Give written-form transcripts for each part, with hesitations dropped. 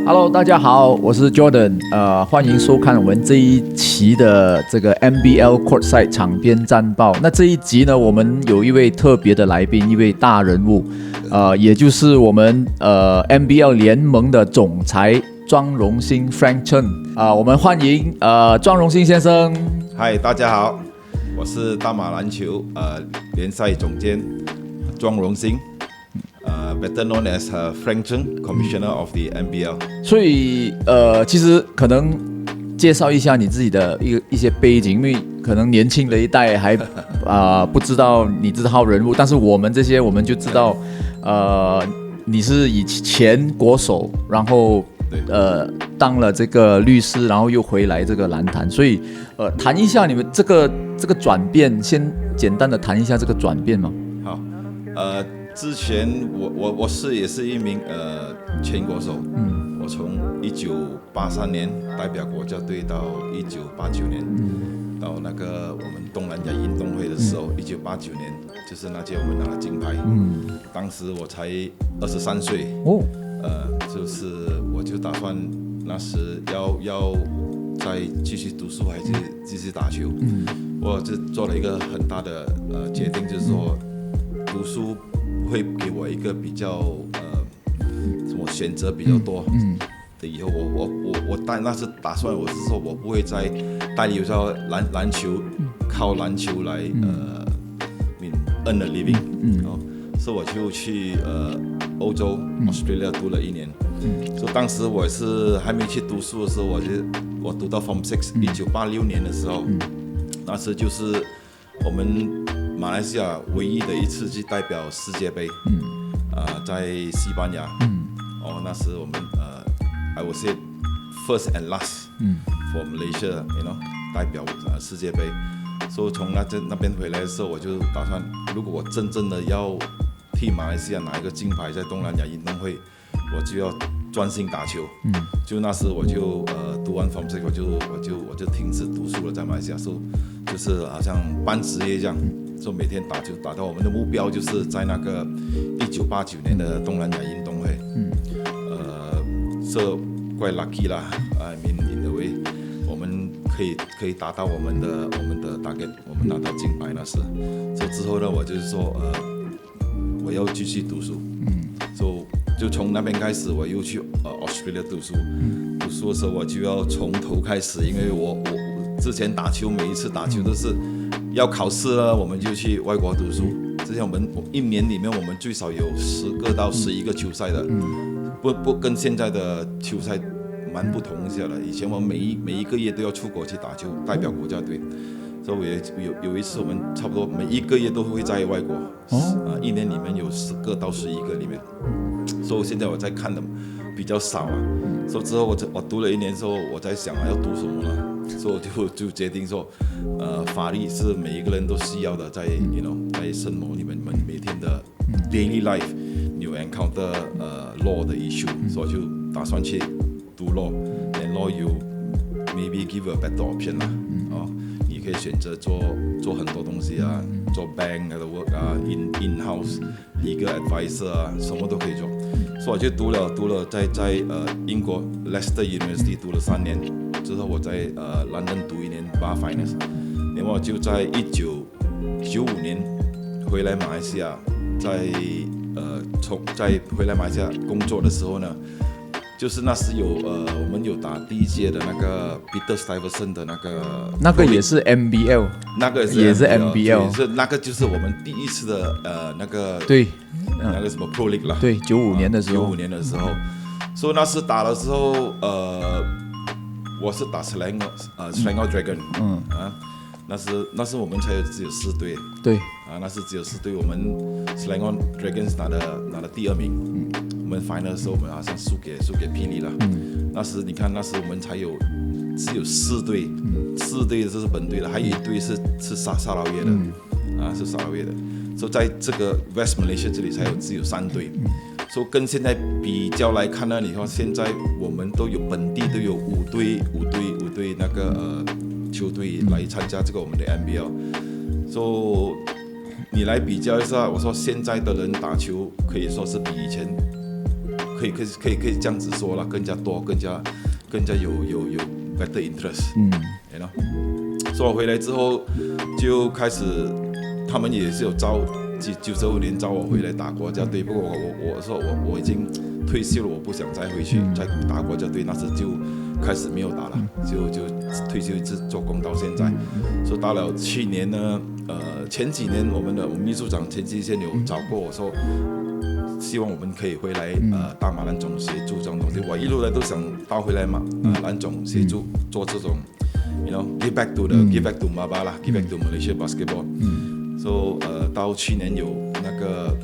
Hello， 大家好，我是 Jordan，欢迎收看我们这一期的这个 NBL Courtside 场边战报。那这一集呢，我们有一位特别的来宾，一位大人物，也就是我们NBL 联盟的总裁庄荣兴 Frank Chen，我们欢迎庄荣兴先生。嗨，大家好，我是大马篮球联赛总监庄荣兴。Better known as Frank Chen, Commissioner of the NBL。所以其实可能介绍一下你自己的一些背景，因为可能年轻的一代还不知道你这号人物，但是我们这些我们就知道，你是以前国手，然后当了这个律师，然后又回来这个篮坛，所以谈一下你们这个转变，先简单的谈一下这个转变嘛。好，之前我也是一名前国手，我从1983年代表国家队到1989年，到那个我们东南亚运动会的时候，1989年就是那届我们拿了金牌，当时我才23岁，就是我就打算那时要再继续读书还是继续打球，我就做了一个很大的决定，就是说读书会给我一个比较什么选择比较多的以后我那时打算我是说我不会再代理篮球靠篮球来earn a living，所以我就去欧洲 Australia 读了1年，所以当时我是还没去读书的时候，我读到 Form 6 1986年的时候，那时就是我们马来西亚唯一的一次去代表世界杯，在西班牙，那时我们I would say first and last for Malaysia， 代表世界杯，所以从那边回来的时候，我就打算，如果我真正的要替马来西亚拿一个金牌在东南亚运动会，我就要专心打球，就那时我就读完 Form 6，我就停止读书了，在马来西亚，就是好像半职业这样。就每天打球打到我们的目标就是在那个1989年的东南亚运动会，这怪 lucky 啦，I mean in a way， 我们可以达到我们的 target， 我们拿到金牌那时，所以之后呢，我就是说我要继续读书，就从那边开始，我又去Australia 读书，读书的时候我就要从头开始，因为我之前打球每一次打球都是。要考试了，我们就去外国读书。之前我们1年里面，我们最少有10个到11个球赛的，不跟现在的球赛蛮不同一下的。以前我们每一个月都要出国去打球，代表国家队。所以有一次我们差不多每一个月都会在外国，1年里面有10个到11个里面。所以现在我在看的比较少啊。所以之后我读了1年之后，我在想要读什么呢？所以我就决定说，法律是每一个人都需要的，在生活里面每天的 daily life， 你有 encounter law 的 issue， 所以就打算去读 law，and law you maybe give a better option 啦，你可以选择做很多东西啊，做 bank 的 work 啊 ，in house legal advisor 啊，什么都可以做。所以我就读了在英国 Leicester University 读了3年。之后我在London 读1年 Bar Finance， 然后我就在1995年回来马来西亚，在回来马来西亚工作的时候呢，就是那时我们有打第1届的那个 Peter Stuyvesant 的那个也是 NBL， 那个也是 NBL， 是那个就是我们第一次的那个对，那个什么 Pro League 啦，对，95年的时候，所以那时打的时候我是打 Selangor Dragon， 那时我们只有4队，对，那时只有4队，我们 Selangor Dragons 拿了第2名，我们 final 的时候我们好像输给霹雳了，那时你看那时我们只有4队，4队这是本队的，还有1队是沙劳越的，是沙劳越的，所以在这个 West Malaysia 这里只有3队。所以跟现在比较来看呢，你看现在我们本地都有5队那个球队来参加这个我们的 NBL， 所以你来比较一下，我说现在的人打球可以说是比以前可以这样子说了，更加多，更加有 better interest，you know。所以我回来之后就开始，他们也是有招95年招我回来打国家队，不过我说我已经退休了，我不想再回去再打国家队，那时就开始没有打了，就退休一直做工到现在。所以到了去年呢，前几年我们秘书长前几天有找过我说，希望我们可以回来大马蓝总协助这种东西。我一路来都想到回来嘛，蓝总协助做这种 ，you know，give back to Maba 啦，give back to Malaysia basketball。So 到去年有那个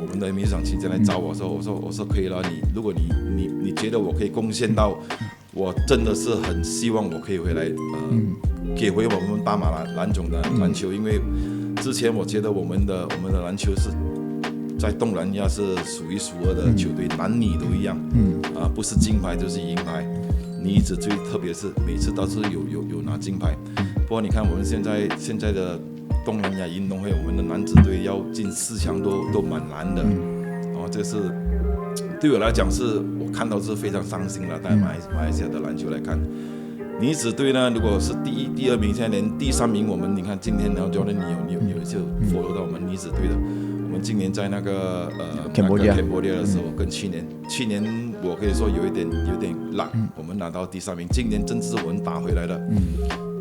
我们的秘书长亲自来找我说，我说可以了，如果你觉得我可以贡献到，我真的是很希望我可以回来，给回我们大马蓝总的篮球，因为之前我觉得我们的篮球是在东南亚是数一数二的球队，男女都一样，不是金牌就是银牌，女子最特别是每次都是有拿金牌。不过你看我们现在的东南亚运动会，我们的男子队要进4强都蛮难的，这是对我来讲是我看到是非常伤心了。在马来西亚的篮球来看，女子队呢，如果是第1、第2名，现在连第3名，我们你看今天然后Jordan你有就 follow 到我们女子队的，我们今年在那个Cambodia 的时候，跟去年我可以说有点烂，我们拿到第3名，今年真是我们打回来的。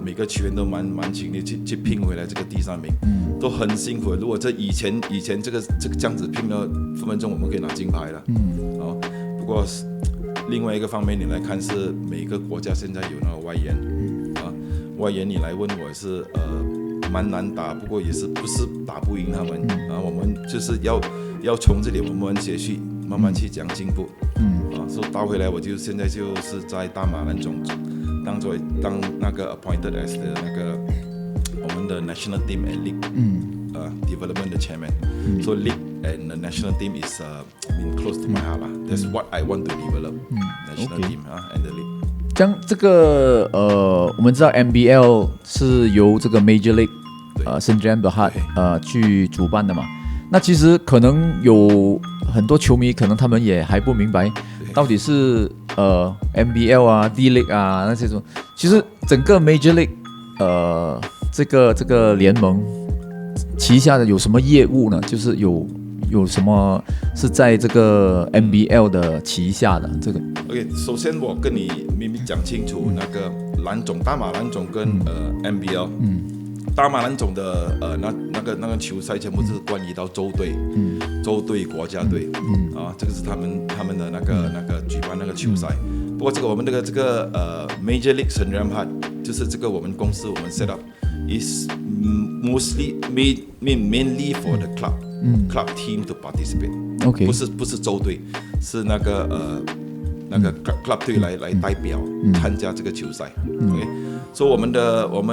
每个球员都蛮勤力去拼回来这个第3名，都很辛苦。如果这以前这个这样子拼了，分分钟我们可以拿金牌了。不过另外一个方面你来看，是每个国家现在有那个外援，外援你来问我也是蛮难打，不过也是不是打不赢他们我们就是要从这里我们学习，慢慢去讲进步。所以倒回来我就现在就是在大马蓝总。当那个 appointed as 的那个我们的 national team and league development 的 chairman，so league and the national team is close to my heart 啦。That's what I want to develop national team and the league。这个我们知道 NBL 是由这个 Major League Sdn Bhd 去主办的嘛。那其实可能有很多球迷，可能他们也还不明白。到底是NBL 啊 D League 啊那些种，其实整个 Major League 这个联盟旗下的有什么业务呢？就是有什么是在这个 NBL 的旗下的这个 ？OK， 首先我跟你明明讲清楚，那个大马蓝总跟NBL。大马蓝总的那个球赛全部是关于到州队、国家队这个是他们的那个举办那个球赛。不过这个我们这个Major League Sdn Bhd 就是这个我们公司我们 set up is mostly mainly for the club team to participate。不是州队，是那个 club 队来代表参加这个球赛。所以我们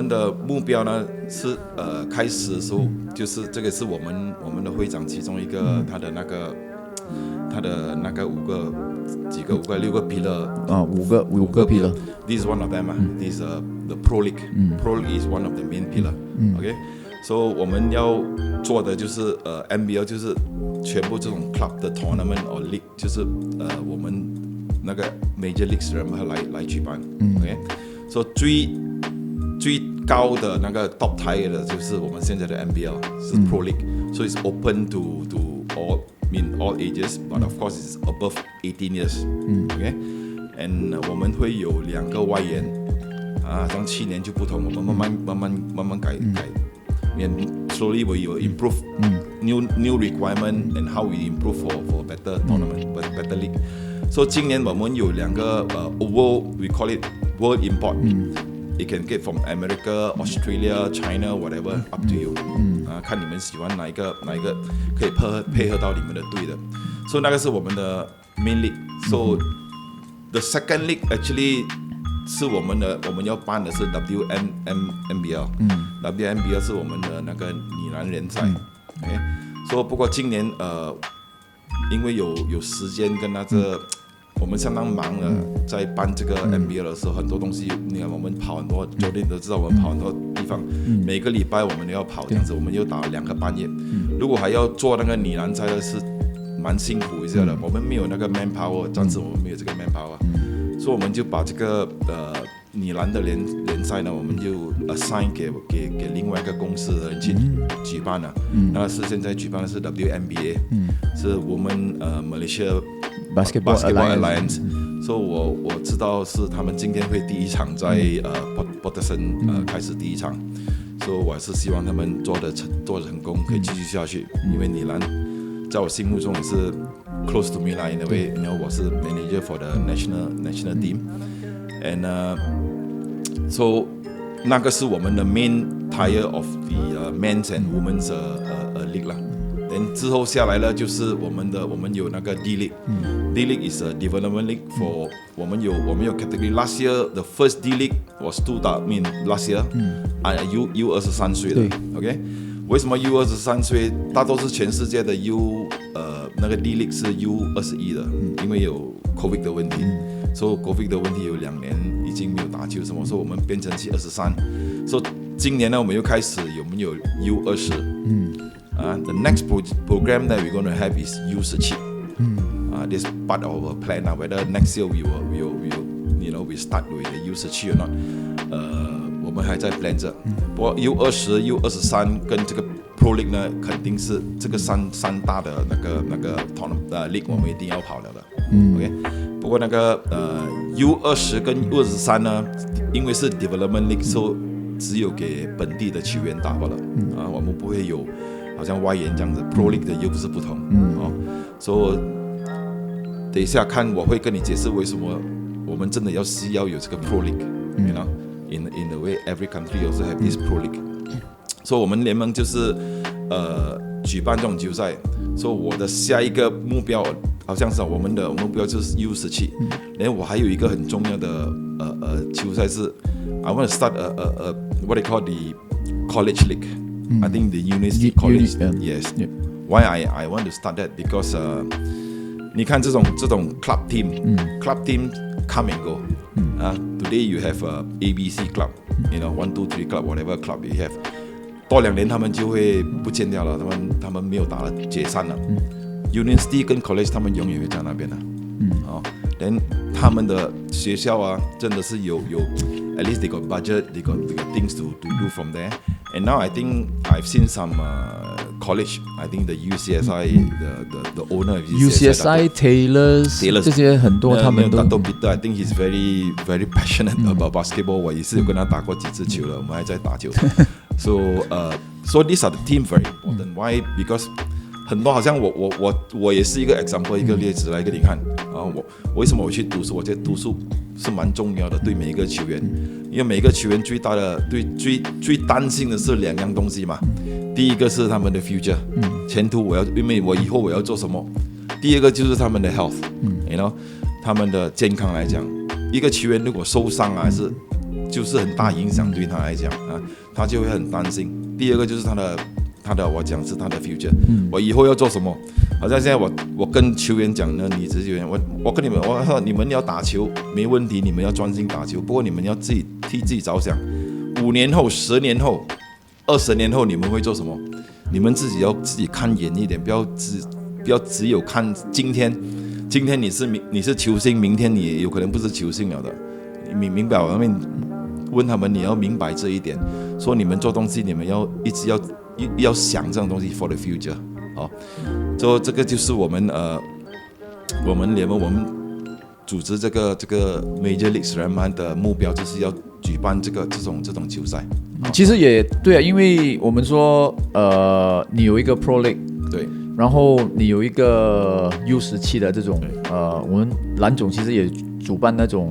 的目标呢是开始的时候就是这个是我们的会长其中一个他的那个5个6个 pillar 五个 pillar。 This is one of them This is the Pro League Pro League is one of the main pillar So 我们要做的就是NBL 就是全部这种 club 的 tournament or league 就是我们那个 Major League 人来举办So 最高的那个 top tier 的就是我们现在的 NBL 是 Pro League So it's open to all ages but of course it's above 18 years And 我们会有2个外援像去年就不同，我们慢慢改Slowly we will improve new requirement and how we improve for better tournament better league So 今年我们有2个world we call it world import It can get from America, Australia, China, whatever, up to you. 看你们喜欢哪一个可以配合到你们的队的。So 那个是我们的 main league. So the second league actually 是我们要办的是 WNBL. WNBL 是我们的那个女篮联赛。So 不过今年因为有时间跟那个。我们相当忙了，在办这个 NBL 的时候，很多东西，你看我们跑很多，教练都知道我们跑很多地方，每个礼拜我们都要跑这样子，我们又打2个半夜。如果还要做那个女篮赛的是蛮辛苦一下的，我们没有那个 manpower， 暂时我们没有这个 manpower，所以我们就把这个女篮的联赛呢，我们就 assign 给另外一个公司的人去举办了。那是现在举办的是 WNBA，是我们Malaysia Basketball Alliance。所以我知道是他们今天会第一场在Potterson 开始第一场，所以我还是希望他们做得成功，可以继续下去。因为女篮在我心目中也是 close to me 啦，因为我是 manager for the national team，and so 那个是我们的 main tier of the men's and women's league 啦。之后下来呢，就是我们有那个 D League，D League is a development league for 我们有 category。 Last year the first D League was last year， U23 岁的 ，OK。为什么 U23 岁？大多是全世界的那个 D League 是 U21 的，因为有 COVID 的问题，所以 COVID 的问题有2年已经没有打球什么，所以我们变成是23。所以今年呢，我们又开始我们有 U20。The next program that we're going to have is U17. This part of our plan. Whether next year we start with the U17 or not, 我们还在 plan 着。不过 U20、U23 跟这个 Pro League 呢，肯定是这个三大的那个 League 我们一定要跑了的。OK。不过那个U20跟 U23 呢，因为是 Development League， 所以只有给本地的球员打罢了。我们不会有。好像外援这样子 ，Pro League 的又不是不同，所以等一下看我会跟你解释为什么我们真的要有这个 Pro League，you know， in the way every country also have this Pro League， 所以我们联盟就是举办这种球赛，所以我的下一个目标好像是我们的目标就是 U17， 然后我还有一个很重要的球赛是 I want to start what they call the College League。I think the University College, yes. Why I want to start that? Because 你看这种 club team come and go. Today you have a ABC club, 1, 2, 3 club, whatever club you have. 多2年他们就会不见掉了，他们没有打了，解散了。University 跟 College 他们永远会在那边的。then 他们的学校啊，真的是有 at least they got budget, they got things to do from there.And now I think I've seen some college. I think the UCSI, the owner of UCSI, Taylor's 这些很多他们都。I think he's very very passionate about basketball. 我也是有跟他打过几次球了，我们还在打球。So these are the team very important. Why? Because 很多好像我也是一个 example， 一个例子来给你看啊。我为什么我去读书？我觉得读书是蛮重要的，对每一个球员，因为每一个球员最大的最担心的是2样东西嘛。第一个是他们的 future， 前途因为我以后我要做什么。第二个就是他们的 health， 他们的健康来讲，一个球员如果受伤啊，就是很大影响对他来讲啊，他就会很担心。第二个就是他的我讲是他的 future， 我以后要做什么？好像现在我跟球员讲呢，女子球员，我跟你们，我说你们要打球没问题，你们要专心打球，不过你们要自己替自己着想。5年后、10年后、20年后，你们会做什么？你们自己要自己看远一点，不要只有看今天。今天你是球星，明天你有可能不是球星了的。你明白我问他们，你要明白这一点。说你们做东西，你们一直要想这种东西 for the future， 所以这个就是我们联盟我们组织这个 Major League Slam 的目标，就是要举办这种球赛。其实也对啊，因为我们说你有一个 Pro League， 对，然后你有一个 U17的这种我们篮总其实也主办那种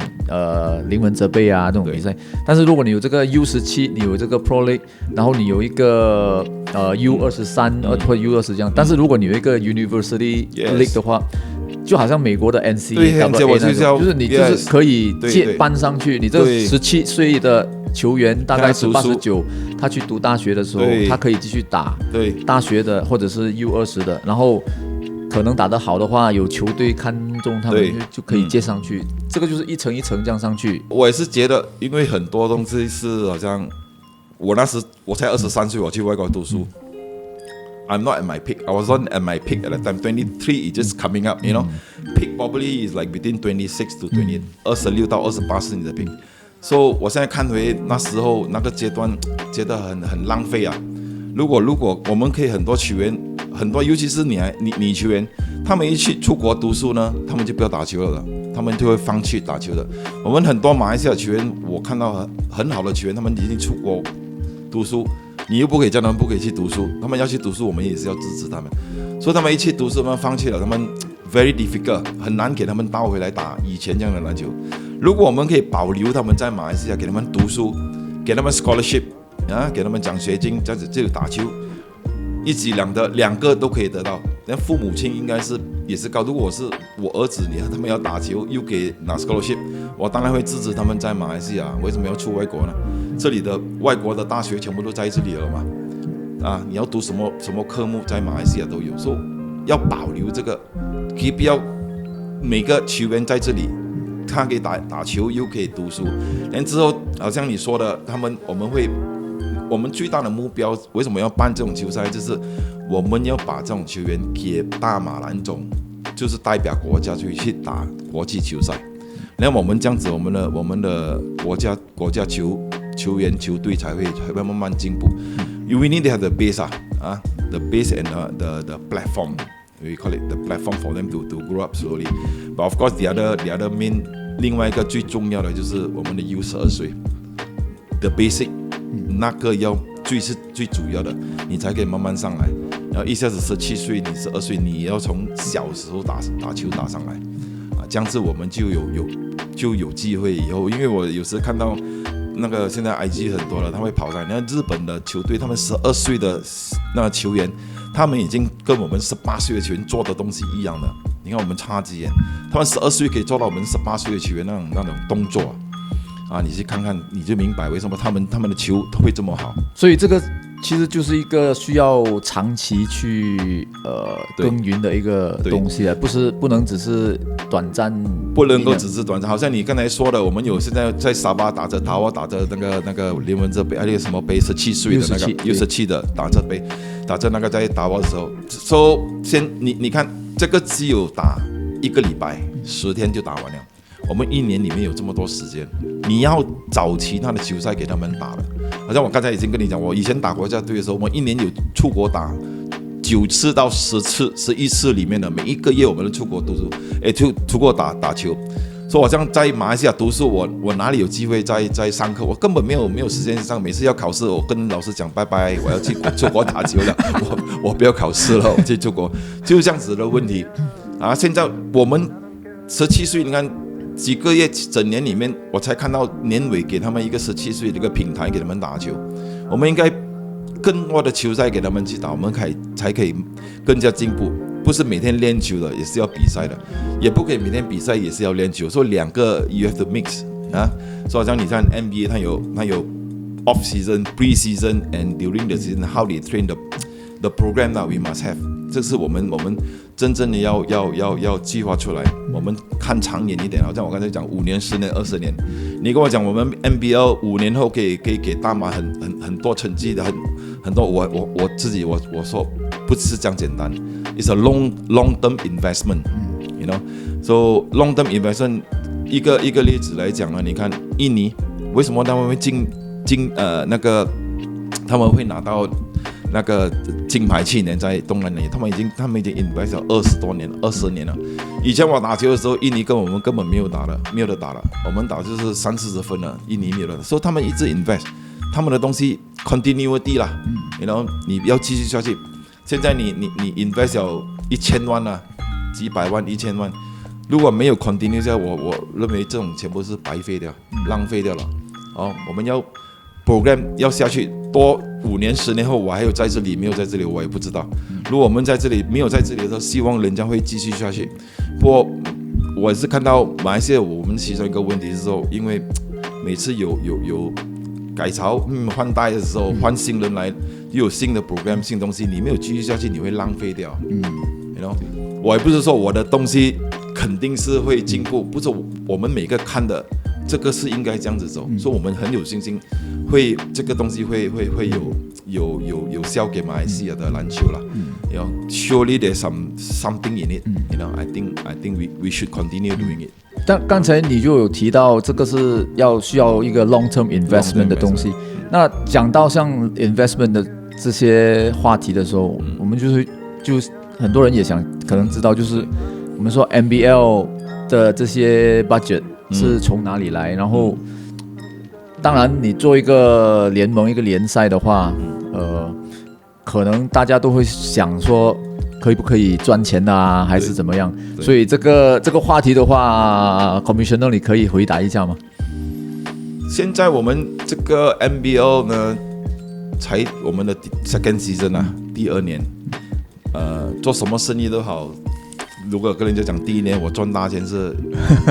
灵魂泽杯啊这种比赛，但是如果你有这个 U17， 你有这个 Pro League， 然后你有一个U23或者 U20这样，但是如果你有一个 University League 的话，就好像美国的 NCAA 那种，就是你就是可以搬上去，你这个17岁的球员大概18、19，他去读大学的时候，他可以继续打大学的或者是 U20的，然后可能打得好的话，有球队看中他们就可以接上去，这个就是一层一层这样上去。我也是觉得，因为很多东西是好像我那时我才23岁，我去外国读书， I'm not at my peak. I wasn't at my peak at the time. 23 is just coming up, you know. Peak probably is like between 26 to 28, 26到28是你的 peak. So 我现在看回那时候那个阶段，觉得很浪费啊。如果我们可以很多球员，很多尤其是你球员，他们一去出国读书呢，他们就不要打球了，他们就会放弃打球的。我们很多马来西亚球员，我看到很好的球员，他们已经出国读书，你又不可以叫他们不可以去读书，他们要去读书，我们也是要支持他们。所以他们一去读书，他们放弃了，他们 very difficult， 很难给他们倒回来打以前这样的篮球。如果我们可以保留他们在马来西亚，给他们读书，给他们 scholarship 啊，给他们奖学金，这样子就打球，一举两个都可以得到。那父母亲应该也是高。如果是我儿子，他们要打球又给拿 scholarship， 我当然会支持他们在马来西亚。为什么要出外国呢？这里的外国的大学全部都在这里了嘛。啊，你要读什么科目，在马来西亚都有，所以要保留这个，可以不要每个球员在这里。他可以打球，又可以读书。然后之后，好像你说的，我们最大的目标，为什么要办这种球赛？就是我们要把这种球员给大马篮总，就是代表国家去打国际球赛。然后我们这样子，我们的国家球员球队才会慢慢进步。We need to have the base the base and the platform. We call it the platform for them to grow up slowly. But of course, the other main 另外一个最重要的就是我们的 U12岁 ，the basic 那个要最主要的，你才可以慢慢上来。然后一下子17岁，你12岁，你要从小时候打球打上来，啊，这样子我们就有机会以后。因为我有时看到那个现在 IG 很多了，他会跑来，你看日本的球队，他们12岁的那球员。他们已经跟我们18岁的球员做的东西一样的，你看我们差几眼，他们12岁可以做到我们18岁的球员那种动作啊，你去看看你就明白为什么他们的球会这么好。所以这个其实就是一个需要长期去耕耘的一个东西啊，不能只是短暂，不能够只是短暂。好像你刚才说的，我们有现在在沙巴打着那个联文这杯，还有什么杯17岁的那个 U17的打这杯。打着那个在打包的时候，先你看这个只有打1个礼拜10天就打完了。我们1年里面有这么多时间，你要找其他的球赛给他们打的。好像我刚才已经跟你讲，我以前打国家队的时候，我1年有出国打9次到10次、11次里面的每一个月我们都出国读书，出国打球。所以我像在马来西亚读书，我哪里有机会在上课？我根本没有时间上。每次要考试，我跟老师讲拜拜，我要去出国打球了，我不要考试了，我去出国，就是这样子的问题啊。现在我们17岁，你看几个月整年里面，我才看到年尾给他们一个17岁的一个平台给他们打球。我们应该更多的球赛给他们去打，我们才可以更加进步。不是每天练球的，也是要比赛的，也不可以每天比赛也是要练球，所以两个 you have to mix 啊。所以好像你看 NBA， 它有 off season, pre season and during the season how they train the program that we must have。这是我们真正的要计划出来。我们看长远一点，好像我刚才讲5年、10年、20年，你跟我讲我们 NBL 5年后可以给大马很多成绩的很多，我自己我说不是这样简单。It's a long term investment, you know. So long term investment 一个例子来讲呢，你看印尼为什么他们会那个他们会拿到那个金牌去年在东南亚，他们已经 invest 了20年了。以前我打球的时候，印尼跟我们根本没有得打了，我们打就是30-40分了，印尼没有了，所以他们一直 invest 他们的东西 continuity 啦，you know， 你要继续下去。现在你 invest 有1000万啊，几百万、1000万，如果没有 continue 下，我认为这种全部是白费掉、浪费掉了。哦，我们要 program 要下去，多5年、10年后，我还有在这里，没有在这里，我也不知道。如果我们在这里没有在这里的时候，希望人家会继续下去。不过我是看到马来西亚，我们其中一个问题是说，因为每次有改朝换代的时候，换新人来，又有新的 program 新东西，你没有继续下去，你会浪费掉。you know， 我也不是说我的东西肯定是会进步，不是我们每个看的这个是应该这样子走，所以我们很有信心，这个东西会有效给马来西亚的篮球了。You know, surely there's something in it. You know, I think we should continue doing it. 但刚才你就有提到这个是需要一个 long-term investment 的东西。那讲到像 investment 的这些话题的时候，我们就很多人也想可能知道，就是我们说 NBL 的这些 budget 是从哪里来，然后当然你做一个联盟一个联赛的话，可能大家都会想说可不可以赚钱啊，还是怎么样？所以这个话题的话 ，Commissioner 你可以回答一下吗？现在我们这个 NBL 呢，才我们的 second season 啊，第2年，做什么生意都好，如果跟人家讲第1年我赚大钱是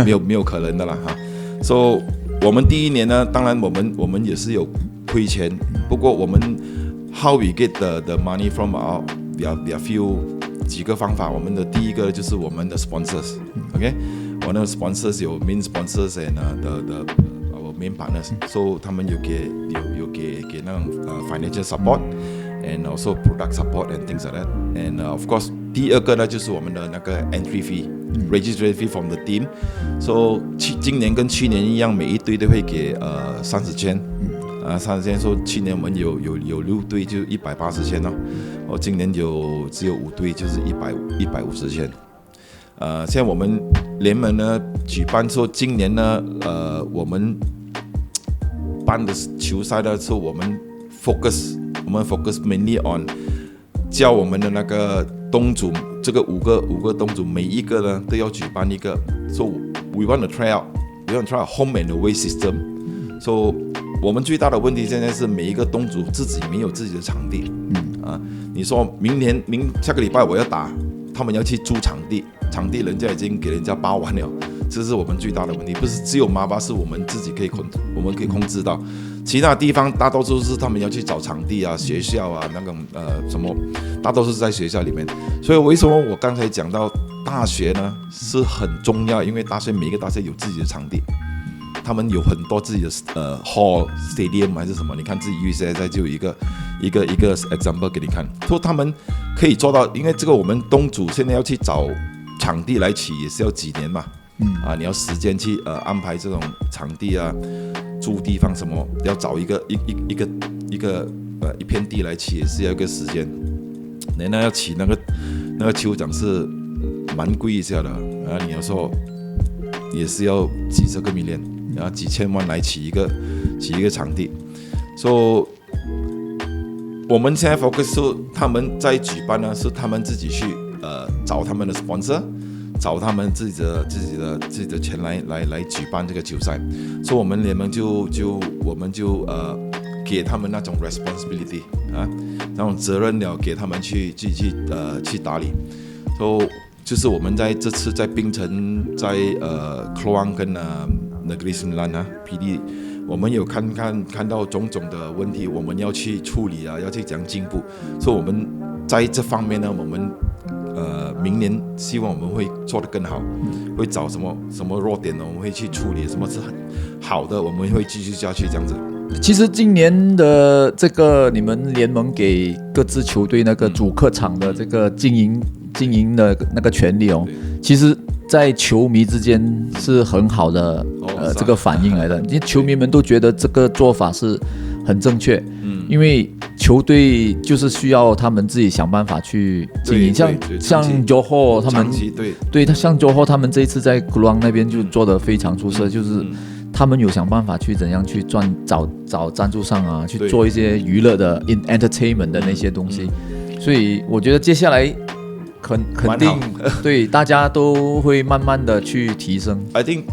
没有可能的啦哈。So 我们第1年呢，当然我们也是有亏钱，不过我们 how we get the money from our there are few 几个方法。我们的第一个就是我们的 sponsors，OK， 我们的 sponsors 有 main sponsors and the our main partners，so 他们有给那种financial support。And also product support and things like that. And of course, 第2个呢就是我们的那个 entry fee, registration fee from the team. So 今年跟去年一样，每一队都会给30千，30千。说去年我们有6队就180千哦，今年只有5队就是150千。现在我们联盟呢举办说今年呢，我们办的球赛的时候，我们 focus mainly on 教我们的那个东主，这个五个东主，每一个呢都要举办一个。So we want to try out home and away system. So 我们最大的问题现在是每一个东主自己没有自己的场地。你说下个礼拜我要打，他们要去租场地人家已经给人家包完了，这是我们最大的问题。不是只有马巴是我们自己可以控制到。其他地方大多数是他们要去找场地啊，学校啊，那个什么，大多数是在学校里面。所以为什么我刚才讲到大学呢是很重要？因为每一个大学有自己的场地，他们有很多自己的hall stadium 还是什么。你看自己 UCSI 就有一个 example 给你看，说他们可以做到。因为这个我们东主现在要去找场地来起也是要几年嘛，你要时间去安排这种场地啊。租地方什么要找一片地来起也是要一个时间，那要起那个酋长是蛮贵一下的你有时候也是要几十个million，然后几千万来起一个场地。So 我们现在 focus 是他们在举办呢，是他们自己去找他们的 sponsor。找他们自己的钱来举办这个球赛，所以我们联盟就给他们那种 responsibility 那种责任了，给他们去打理。所以就是我们在这次在槟城、在Keluang 跟Negeri Sembilan PD， 我们有看到种种的问题，我们要去处理要去怎样进步。所以我们在这方面呢，我们明年希望我们会做得更好，会找什么弱点呢？我们会去处理，什么是很好的，我们会继续下去这样子。其实今年的这个你们联盟给各支球队那个主客场的这个经营的那个权利其实在球迷之间是很好的这个反应来的，因为球迷们都觉得这个做法是很正确。因为球队就是需要他们自己想办法去经营，像 Johor 他们对他像 Johor 他们这一次在 Keluang 那边就做得非常出色，就是他们有想办法去怎样去找赞助商啊，去做一些娱乐的 entertainment 的那些东西，所以我觉得接下来肯定对大家都会慢慢的去提升。I think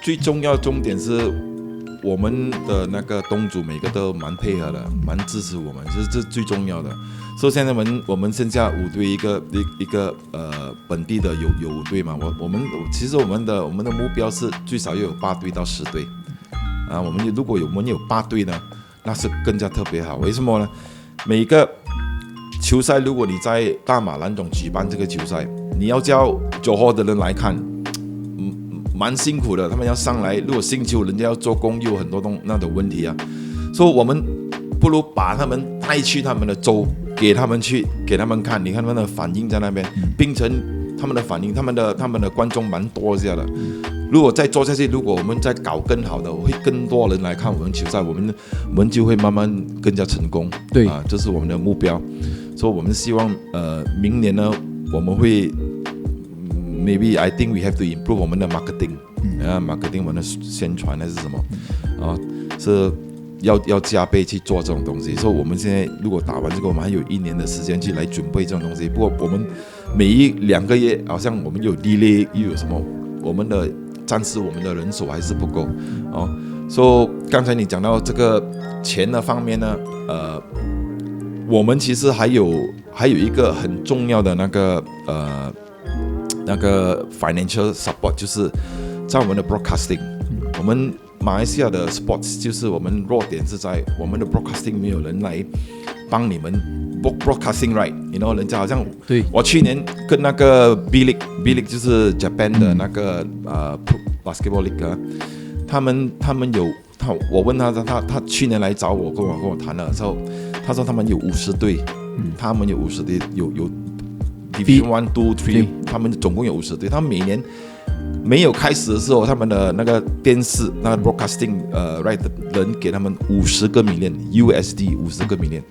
最重要的重点是。我们的那个东主每个都蛮配合的，蛮支持我们，这是最重要的。所以现在我们剩下5队，一个本地的有5队嘛。其实我们的目标是最少要有8队到10队如果我们有8队呢，那是更加特别好。为什么呢？每个球赛，如果你在大马兰总举办这个球赛，你要叫Johor的人来看。蛮辛苦的，他们要上来，如果星期五人家要做工，又有很多那种问题所以我们不如把他们带去他们的州，给他们看，你看他们的反应在那边，槟城他们的反应，他们的观众蛮多这样的。如果再做下去，如果我们再搞更好的，会更多人来看我们球赛，我们就会慢慢更加成功。对这是我们的目标。所以我们希望明年呢，我们会maybe I think we have to improve 我们的 marketing，marketing 我们的宣传还是什么是要加倍去做这种东西。所以我们现在如果打完这个，我们还有1年的时间去来准备这种东西。不过我们每2个月好像我们有 delay， 又有什么，我们的暂时我们的人手还是不够所以刚才你讲到这个钱的方面呢，我们其实还有一个很重要的那个financial support， 就是在我们的 broadcasting， 我们马来西亚的 sports 就是我们弱点是在我们的 broadcasting 没有人来帮你们 broadcasting right， 人家好像对，我去年跟那个 B League 就是 Japan 的那个basketball league， 他们有我问他去年来找我跟我谈的时候，他说他们有50队，他们有50队，有 Division 1、2、3，他们总共有50队。他们每年没有开始的时候，他们的那个电视那个 broadcasting right 的人给他们50个million USD， 50个million。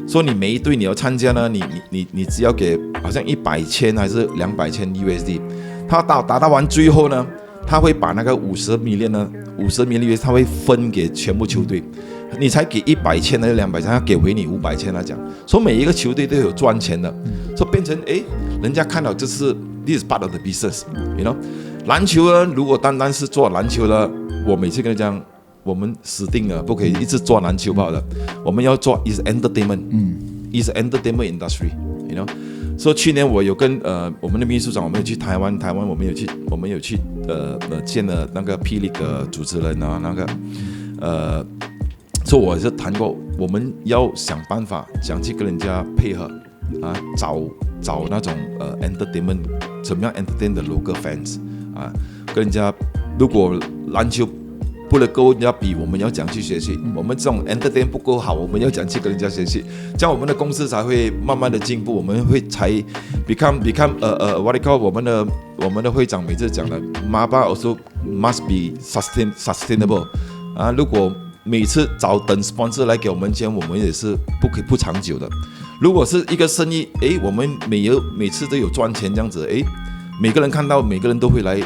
说你每一队你要参加呢，你只要给好像100千还是200千 USD。他打到完最后呢，他会把那个50 million USD 他会分给全部球队。你才给100千还是200千，他给回你500千来讲，所以每一个球队都有赚钱的，所以变成人家看到这是 this is part of the business， 篮球呢，如果单单是做篮球呢，我每次跟他讲，我们死定了，不可以一直做篮球跑的，我们要做 is entertainment，is entertainment industry， 所以去年我有跟我们的秘书长，我们有去台湾我们有去见了那个霹雳的主持人啊，那个所以我是谈过，我们要想办法想去跟人家配合找那种entertainment， 怎么样 entertain the local fans 跟人家，如果篮球不能够人家比，我们要讲去学习，我们这种 entertain 不够好，我们要讲去跟人家学习，这样我们的公司才会慢慢的进步，我们会才 become what they call 我们的会长每次讲的 ，Maba also must be sustainable 如果每次等 sponsor 来给我们钱，我们也是不长久的。如果是一个生意，我们每次都有赚钱这样子，每个人看到，每个人都会来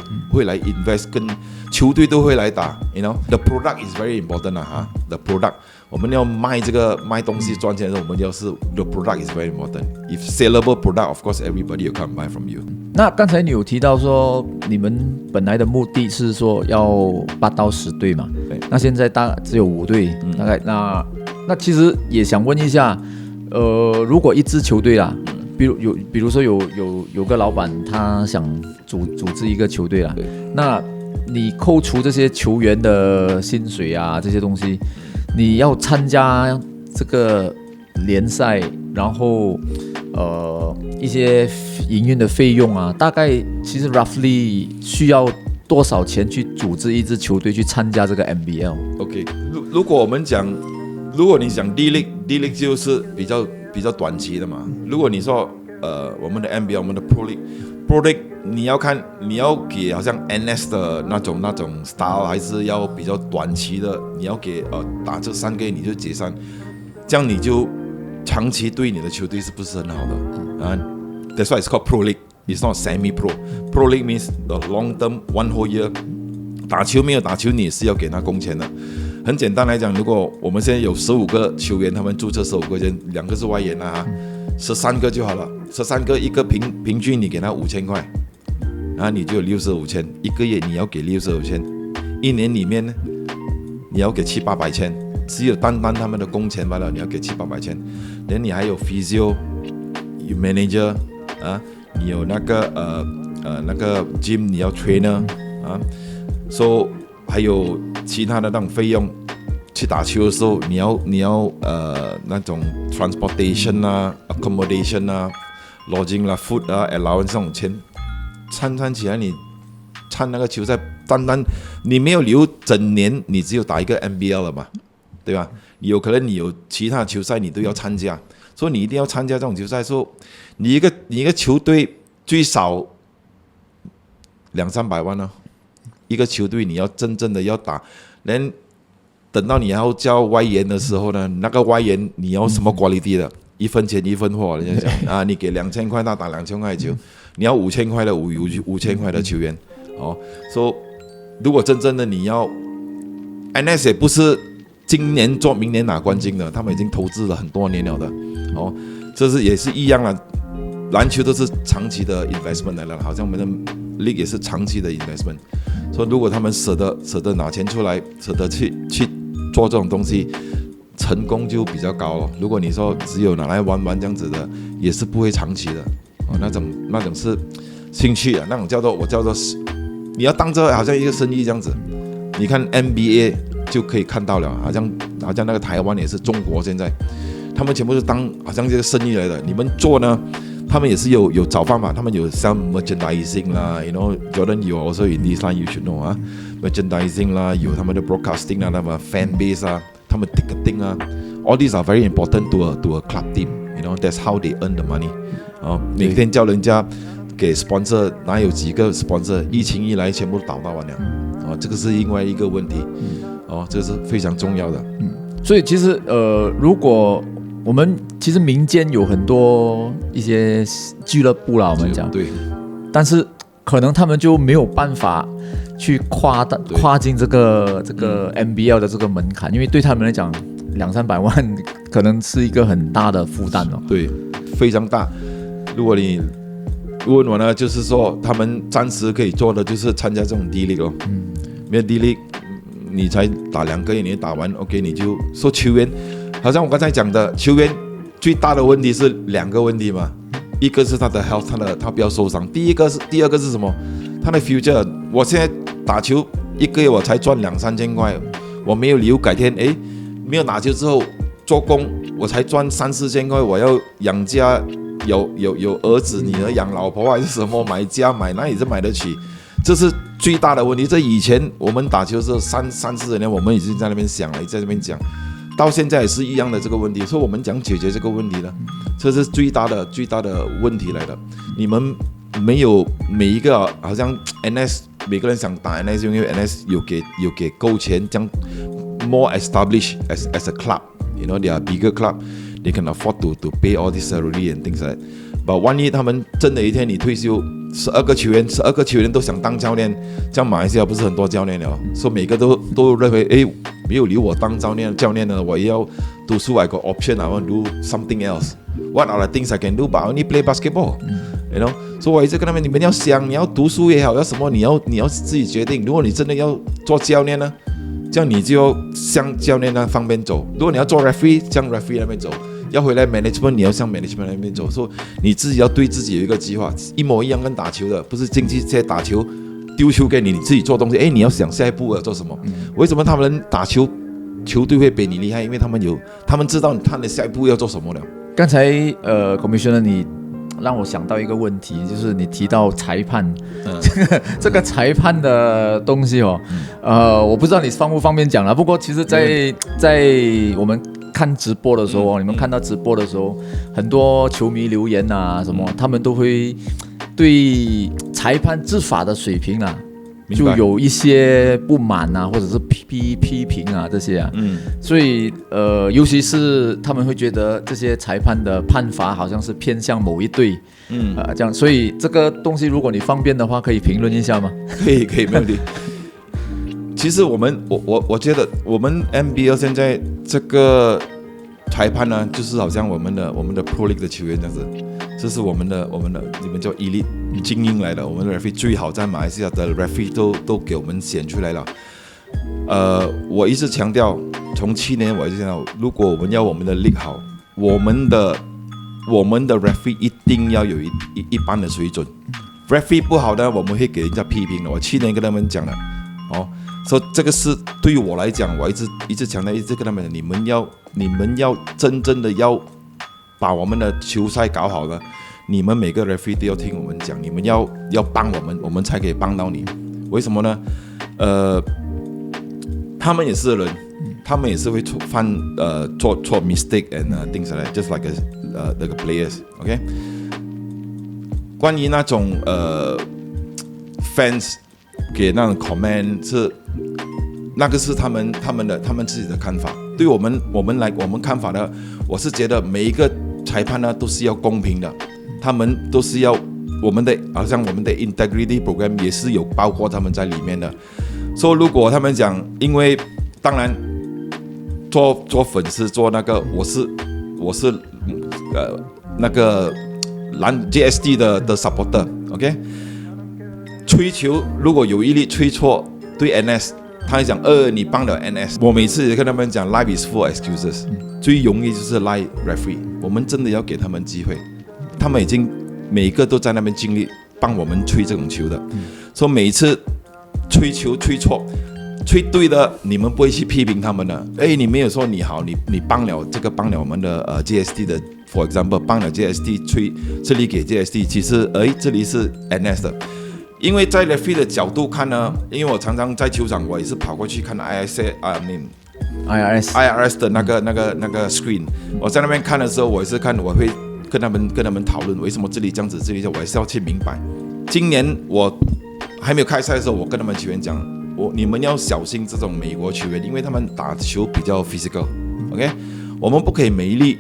invest， 跟球队都会来打。The product is very important the product， 我们要卖东西赚钱的时候，我们要是 the product is very important。If saleable product, of course everybody will come buy from you。那刚才你有提到说，你们本来的目的是说要8到10队嘛？对。那现在只有5队，大概那其实也想问一下，如果一支球队啦。比如说有个老板他想组织一个球队啦，那你扣除这些球员的薪水啊这些东西，你要参加这个联赛，然后一些营运的费用啊，大概其实 roughly 需要多少钱去组织一支球队去参加这个 NBL？OK， 如果你讲 D League 就是比较短期的嘛。如果你说我们的 NBL， 我们的 Pro League， 你要给好像 NS 的那种 style， 还是要比较短期的，你要给打这3个月你就解散，这样你就长期对你的球队是不是很好的？That's why it's called Pro League. It's not semi-pro. Pro League means the long term, one whole year. 打球没有打球，你也是要给他工钱的。很简单来讲，如果我们现在有15个球员，他们注册15个人，2个是外援13个就好了。13个一个平均你给他5000块，你就有65千，一个月你要给65千，一年里面呢你要给700-800千，只有单他们的工钱罢了，你要给700-800千，然后你还有 physio， 有 manager 你有那个 gym 你要 trainer so 还有其他的那种费用。去打球的时候，你要那种 transportation accommodation lodging food allowance 这种钱，掺起来你参那个球赛，单你没有留整年，你只有打一个 NBL 了嘛？对吧？有可能你有其他球赛你都要参加，所以你一定要参加这种球赛。说你一个球队最少200-300万呢，一个球队你要真正的要打，连等到你要叫外援的时候呢，那个外援你要什么 quality 的，1分钱1分货，人家讲啊，你给2000块他打2000块球，你要5000块的5000块的球员，哦，说如果真正的你要 ，NS 也不是今年做明年拿冠军的，他们已经投资了很多年了的，哦，这是也是一样了，篮球都是长期的 investment 来了，好像我们的 league 也是长期的 investment， 所以如果他们舍得拿钱出来，舍得去做这种东西，成功就比较高了。如果你说只有拿来玩玩这样子的，也是不会长期的。哦，那种是兴趣啊，那种我叫做你要当这好像一个生意这样子。你看 NBA 就可以看到了，好像那个台湾也是中国现在，他们全部是当好像这个生意来的。你们做呢，他们也是有找方法，他们有像 merchandising 啦 ，you know Jordan 有 also in this line you should know 啊。merchandising 啦，有他们的 broadcasting 啦，他们 fan base 啊，他们 ticketing 啊 ，all these are very important to a club team，you know that's how they earn the money。每天叫人家给 sponsor， 哪有几个 sponsor？ 疫情一来，全部倒完了。这个是另外一个问题。这个是非常重要的。所以其实如果我们其实民间有很多一些俱乐部啦，我们讲对，但是可能他们就没有办法去跨进这个 NBL 的这个门槛，因为对他们来讲200-300万可能是一个很大的负担哦。对，非常大。如果你问我呢，就是说他们暂时可以做的就是参加这种 D League 没有 D League， 你才打2个月，你打完 OK， 你就说球员，好像我刚才讲的，球员最大的问题是2个问题嘛。一个是他的 health， 他不要受伤。第二个是什么？他的 future。我现在打球1个月我才赚2-3千块，我没有理由改天没有打球之后做工我才赚3-4千块，我要养家，有儿子女儿养老婆还是什么，买家买哪里是买得起？这是最大的问题。这以前我们打球是3-4年，我们已经在那边想了，在这边讲。到现在也是一样的这个问题，所以我们讲解决这个问题呢，这是最大的问题来的。你们没有每一个好像 NS 每个人想打 NS， 因为 NS 有给够钱，这样 more established as a club，you know they are bigger club， they can afford to pay all this salary and things like that。But 万一他们真的一天你退休，12个球员都想当教练，这样马来西亚不是很多教练了？所以每个都认为，没有留我当教练呢，我也要读书 I got option I want to do something else. What are the things I can do? But I only play basketball. You know? 所以我一直跟他们，你们要想，你要读书也好，要什么，你要自己决定。如果你真的要做教练呢，这样你就要向教练那方面走；如果你要做 referee， 向 referee 那边走。要回来 management， 你要向 management 那边走，说你自己要对自己有一个计划，一模一样跟打球的，不是竞技在打球丢球给你，你自己做东西。你要想下一步要做什么？为什么他们打球球队会比你厉害？因为他们知道他的下一步要做什么了。刚才Commissioner 你让我想到一个问题，就是你提到裁判，这个裁判的东西我不知道你方不方便讲了。不过其实在我们看直播的时候，你们看到直播的时候，很多球迷留言啊什么，他们都会对裁判执法的水平啊，就有一些不满啊，或者是批评啊这些啊。所以尤其是他们会觉得这些裁判的判罚好像是偏向某一队，这样。所以这个东西，如果你方便的话，可以评论一下吗？可以，没问题。其实我觉得我们 NBL 现在这个裁判呢，就是好像我们的 Pro League 的球员这样子，这是我们的你们叫 Elite 精英来的，我们的 referee 最好在马来西亚的 referee 都给我们选出来了。我一直强调，从去年我就强调，如果我们要我们的 league 好，我们的 referee 一定要有一般的水准。referee 不好呢，我们会给人家批评的。我去年跟他们讲了，所以这个是对于我来讲，我一直强调，一直跟他们，你们要真正的要把我们的球赛搞好了，你们每个 referee 都要听我们讲，你们要帮我们才可以帮到你。为什么呢？他们也是人，他们也是会做 mistake and things like that, just like the players，OK？、关于那种fans 给那种 comment 那个是他们自己的看法。对我们看法呢，我是觉得每一个裁判呢都是要公平的，他们都是要好像我们的 integrity program 也是有包括他们在里面的。所以如果他们讲，因为当然做粉丝做那个，我是那个GSD 的 supporter，OK？、吹球如果有一粒吹错对 NS。他会讲你帮了 NS， 我每次也跟他们讲 life is full excuses， 最容易就是赖 referee， 我们真的要给他们机会，他们已经每个都在那边尽力帮我们吹这种球的，所以每一次吹球吹错吹对的，你们不会去批评他们的，你没有说你好，你帮了我们的GSD 的 for example 帮了 GSD 吹这里给 GSD， 其实这里是 NS 的。因为在 referee 的角度看呢，因为我常常在球场，我也是跑过去看 IRS 的那个 screen。我在那边看的时候，我会跟他们讨论为什么这里这样子，这里我还是要去明白。今年我还没有开赛的时候，我跟他们球员讲，你们要小心这种美国球员，因为他们打球比较 physical，OK？、我们不可以每一粒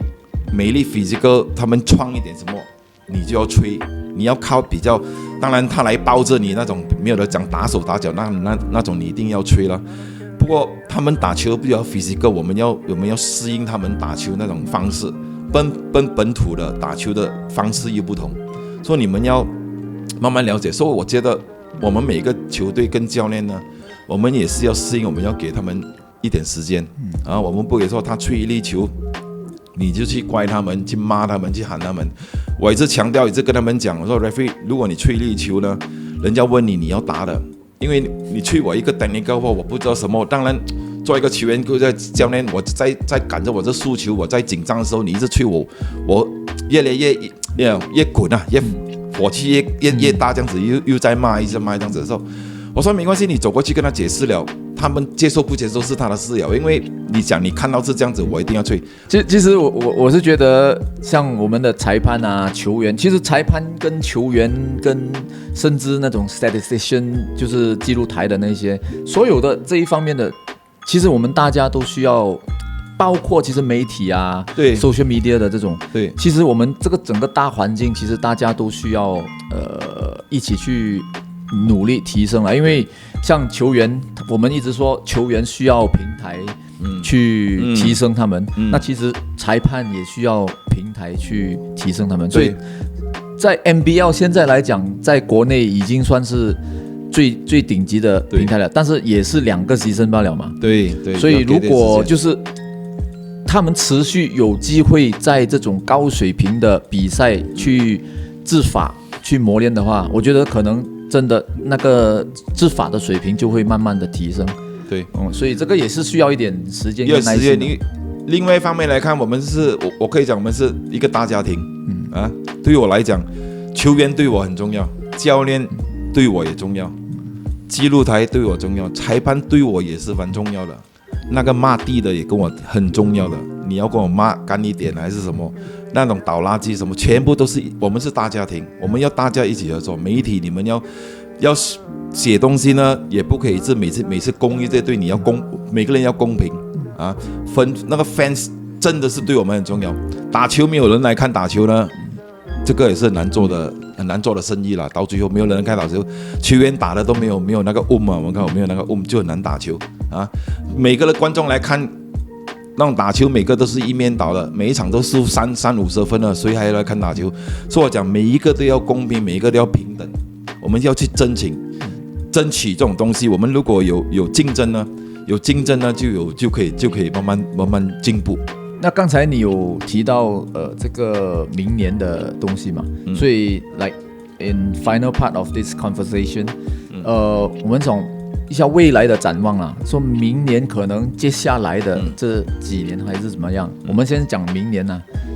physical， 他们创一点什么，你就要吹。你要靠比较，当然他来包着你那种没有的讲打手打脚那种你一定要吹了。不过他们打球比较 physical， 我们要适应他们打球那种方式，本土的打球的方式又不同，所以你们要慢慢了解。所以我觉得我们每个球队跟教练呢，我们也是要适应，我们要给他们一点时间我们不可以说他吹一粒球。你就去怪他们，去骂他们，去喊他们。我一直强调，一直跟他们讲，我说 referee， 如果你吹粒球呢，人家问你要打的，因为你吹我一个technical或我不知道什么。当然，做一个球员或者教练，我在赶着我这输球，我在紧张的时候，你一直吹我越来越滚啊，越火气越大，这样子又在骂，一直骂这样子的时候，我说没关系，你走过去跟他解释了。他们接受不接受是他的事了，因为你讲你看到是这样子，我一定要吹。其实我是觉得，像我们的裁判啊、球员，其实裁判跟球员跟甚至那种 statistician， 就是记录台的那些，所有的这一方面的，其实我们大家都需要，包括其实媒体啊，对 social media 的这种，对，其实我们这个整个大环境，其实大家都需要一起去努力提升了，因为像球员，我们一直说球员需要平台去提升他们，那其实裁判也需要平台去提升他们，所以在 NBL 现在来讲，在国内已经算是最顶级的平台了，但是也是2个season罢了嘛，对，所以如果就是他们持续有机会在这种高水平的比赛去执法去磨练的话，我觉得可能真的那个执法的水平就会慢慢的提升。对，所以这个也是需要一点时间跟耐心的。另外一方面来看，我可以讲我们是一个大家庭，对于我来讲，球员对我很重要，教练对我也重要，记录台对我重要，裁判对我也是很重要的。那个骂地的也跟我很重要的，你要跟我骂干一点还是什么，那种倒垃圾什么，全部都是我们是大家庭，我们要大家一起合作。媒体你们要写东西呢，也不可以是每次公益这对你要每个人要公平啊。那个 fans 真的是对我们很重要。打球没有人来看打球呢，这个也是很难做的生意啦。到最后没有人看打球，球员打的都没有那个我们看我没有那个就很难打球啊。每个的观众来看那种打球，每个都是一面倒的，每一场都是30-50分的，谁还要来看打球？所以我讲每一个都要公平，每一个都要平等，我们要去争取这种东西。我们如果有竞争呢，就可以慢慢进步。那刚才你有提到这个明年的东西嘛，所以 like in final part of this conversation，我们从一下未来的展望啦，说明年可能接下来的这几年还是怎么样？我们先讲明年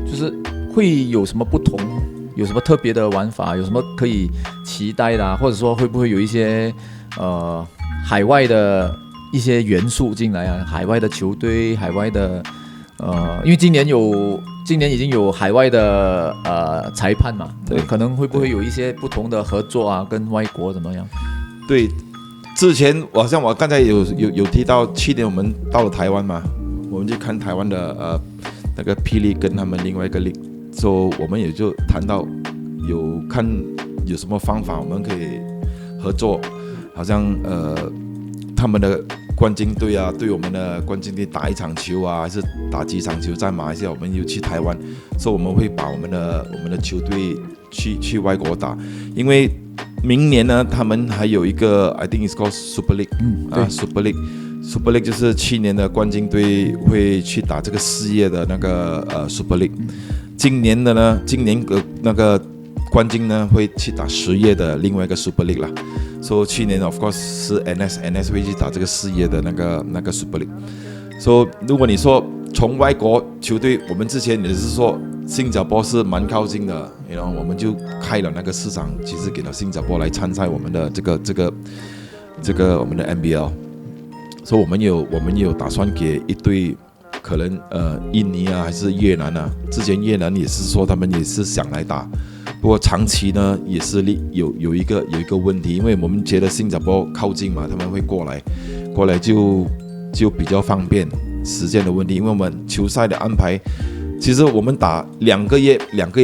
就是会有什么不同，有什么特别的玩法，有什么可以期待的或者说会不会有一些海外的一一些元素进来啊，海外的球队，海外的因为今年已经有海外的裁判嘛，对，可能会不会有一些不同的合作啊，跟外国怎么样？对，之前好像我刚才有提到，去年我们到了台湾嘛，我们去看台湾的那个霹雳跟他们另外一个力，所以我们也就谈到看有什么方法我们可以合作，好像他们的冠军队啊，对我们的冠军队打一场球啊，还是打几场球，在马来西亚我们又去台湾，所以我们会把我们的球队去外国打，因为明年呢，他们还有一个 I think it's called Super League，Super League 就是去年的冠军队会去打这个4页的那个Super League，今年的那个冠军呢会去打10页的另外一个 Super League 啦。所以去年 of course 是 NS 会去打这个4页的那个 Super League。所以如果你说从外国球队，我们之前也是说新加坡是蛮靠近的，然后我们就开了那个市场，其实给了新加坡来参赛我们的这个我们的 NBL。所以我们有打算给一队可能印尼啊还是越南啊，之前越南也是说他们也是想来打，不过长期呢也是有一个问题，因为我们觉得新加坡靠近嘛，他们会过来就比较方便时间的问题，因为我们球赛的安排，其实我们打2个月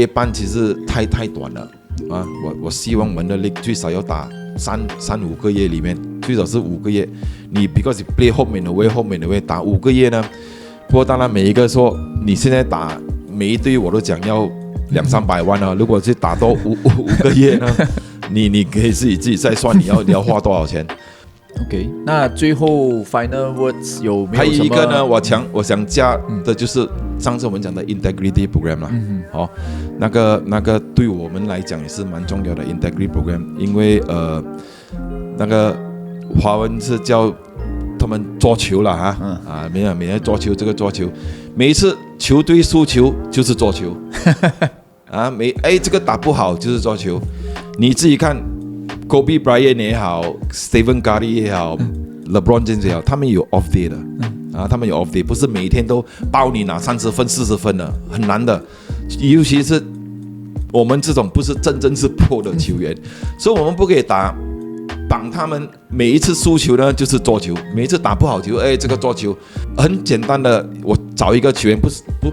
半，其实太短了啊！我希望我们的 league 最少要打3-5个月里面，最少是5个月。你 because you play home and away 打5个月呢？不过当然每一个说你现在打每一队我都讲要200-300万啊，如果是打多5个月呢，你可以自己再算你要花多少钱。OK， 那最后 final words 有没有什么？还有一个呢，我想加的就是上次我们讲的 integrity program 啦，那个对我们来讲也是蛮重要的 integrity program， 因为那个华文是叫他们桌球啦每天桌球，这个桌球，每一次球队输球就是桌球这个打不好就是桌球，你自己看。Kobe Bryant 也好 ，Stephen Curry 也好 ，LeBron James 也好，他们有 off day 的他们有 off day， 不是每天都包你拿30分、40分的，很难的。尤其是我们这种不是真正是 pro 的球员，所以我们不可以绑他们。每一次输球呢，就是桌球；每一次打不好球，这个桌球很简单的。我找一个球员，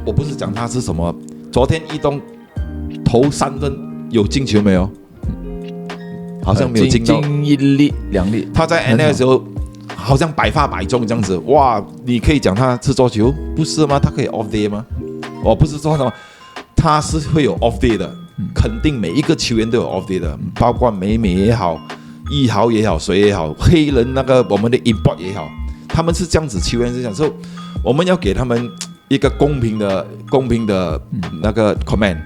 我不是讲他是什么。昨天一东投3分，有进球没有？好像没有进到1粒2粒，他在 NS 的时候好像百发百中这样子，哇！你可以讲他是桌球，不是吗？他可以 off day 吗？我不是说什么，他是会有 off day 的，肯定每一个球员都有 off day 的，包括美也好，1豪也好，谁也好，黑人那个我们的 import 也好，他们是这样子，球员是这样，所以我们要给他们一个公平的那个 command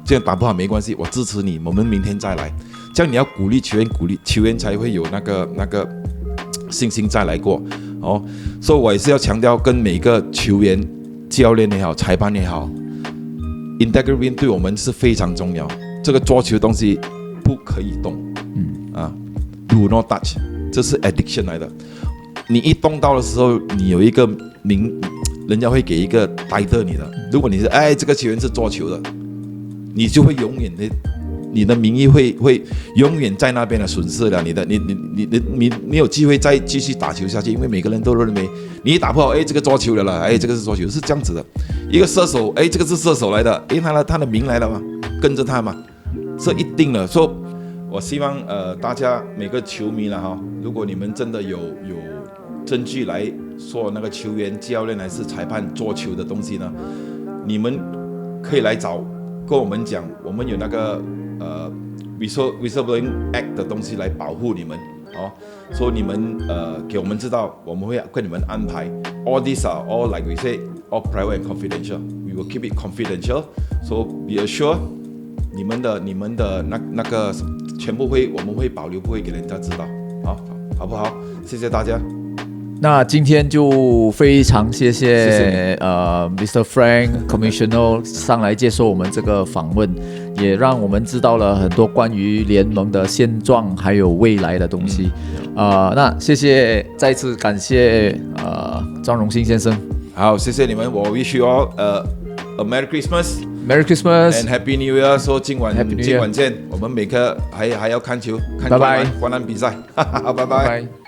这样打不好没关系，我支持你，我们明天再来。这样你要鼓励球员才会有那个信心再来过所以我也是要强调，跟每个球员、教练也好、裁判也好 ，integrity 对我们是非常重要。这个桌球东西不可以动，do not touch， 这是 addiction 来的。你一动到的时候，你有一个人家会给一个 title 你的。如果你是这个球员是桌球的，你就会永远的。你的名誉会永远在那边的损失了，你没有机会再继续打球下去，因为每个人都认为你一打不好，这个桌球的了，这个是桌球，是这样子的。一个射手，这个是射手来的，因为他的名来了嘛，跟着他嘛，是一定的。所以我希望大家每个球迷了如果你们真的有证据来说那个球员、教练还是裁判桌球的东西呢，你们可以来找跟我们讲，我们有那个。Whistleblowing Act 的东西来保护你们所以你们给我们知道，我们会跟你们安排。All these are all like we say, all private and confidential. We will keep it confidential. So be assured, 你们的那个全部我们会保留，不会给人家知道，好不好？谢谢大家。那今天就非常谢谢谢Mr. Frank Commissioner 上来接受我们这个访问，也让我们知道了很多关于联盟的现状还有未来的东西。那谢谢，再次感谢张荣兴先生。好，谢谢你们，我 wish you all a Merry Christmas。Merry Christmas and Happy New Year！ 说今晚 Happy New Year 今晚见，我们每个还要看球，看拜拜观澜比赛，好，拜拜。